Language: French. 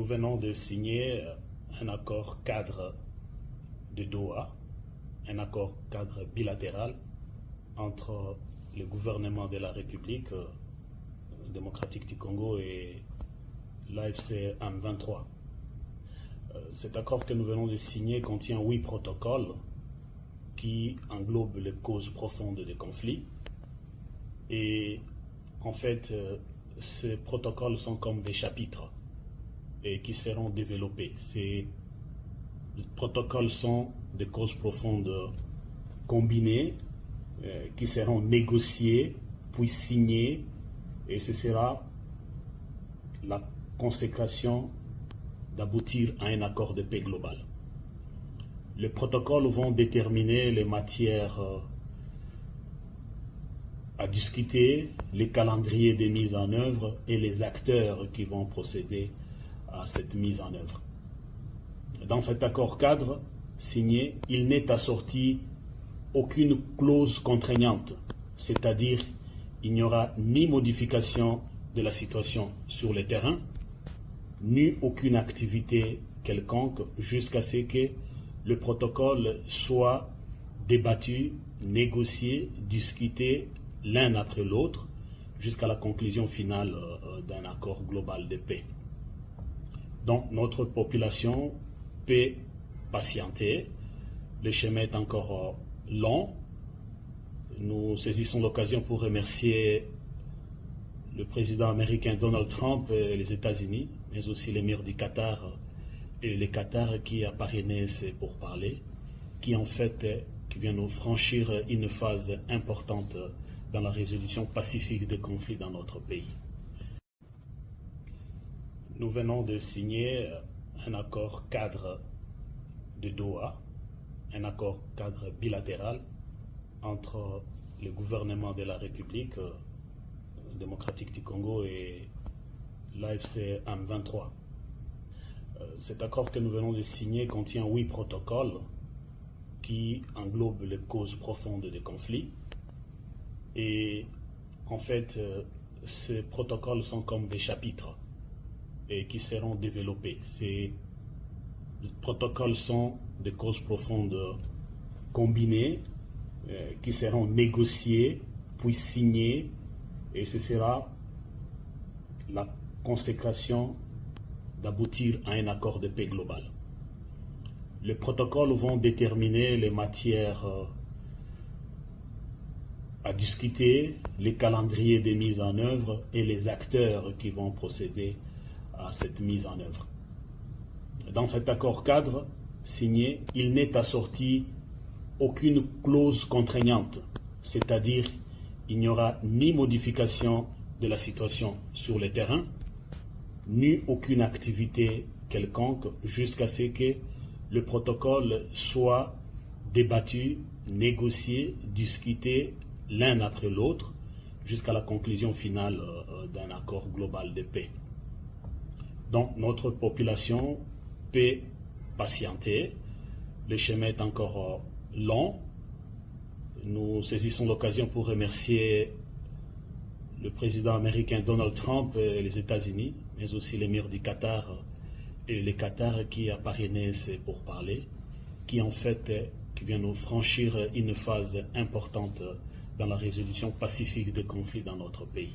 venons de signer un accord cadre de Doha, un accord cadre bilatéral entre le gouvernement de la République démocratique du Congo et l'AFC M23. Cet accord que nous venons de signer contient 8 protocoles qui englobent les causes profondes des conflits. Et en fait, ces protocoles sont comme des chapitres et qui seront développés. Ces protocoles sont des causes profondes combinées qui seront négociées, puis signées, et ce sera la consécration d'aboutir à un accord de paix global. Les protocoles vont déterminer les matières à discuter, les calendriers de mise en œuvre et les acteurs qui vont procéder à cette mise en œuvre. Dans cet accord cadre signé, il n'est assorti aucune clause contraignante, c'est-à-dire il n'y aura ni modification de la situation sur le terrain, ni aucune activité quelconque jusqu'à ce que le protocole soit débattu, négocié, discuté l'un après l'autre jusqu'à la conclusion finale d'un accord global de paix. Donc notre population peut patienter. Le chemin est encore long. Nous saisissons l'occasion pour remercier le président américain Donald Trump et les États-Unis, mais aussi l'émir du Qatar et le Qatar qui a parrainé ces pourparlers, qui en fait qui vient nous franchir une phase importante dans la résolution pacifique des conflits dans notre pays. Nous venons de signer un accord cadre de Doha, un accord cadre bilatéral entre le gouvernement de la République démocratique du Congo et l'AFC M23. Cet accord que nous venons de signer contient 8 protocoles qui englobent les causes profondes des conflits. Et en fait, ces protocoles sont comme des chapitres et qui seront développés. Ces protocoles sont des causes profondes combinées qui seront négociées, puis signées, et ce sera la consécration d'aboutir à un accord de paix global. Les protocoles vont déterminer les matières à discuter, les calendriers de mise en œuvre et les acteurs qui vont procéder à cette mise en œuvre. Dans cet accord cadre signé, il n'est assorti aucune clause contraignante, c'est-à-dire il n'y aura ni modification de la situation sur le terrain, ni aucune activité quelconque jusqu'à ce que le protocole soit débattu, négocié, discuté l'un après l'autre jusqu'à la conclusion finale d'un accord global de paix. Donc notre population peut patienter. Le chemin est encore long. Nous saisissons l'occasion pour remercier le président américain Donald Trump et les États-Unis, mais aussi l'émir du Qatar et le Qatar qui a parrainé ces pourparlers, qui en fait qui vient nous franchir une phase importante dans la résolution pacifique des conflits dans notre pays.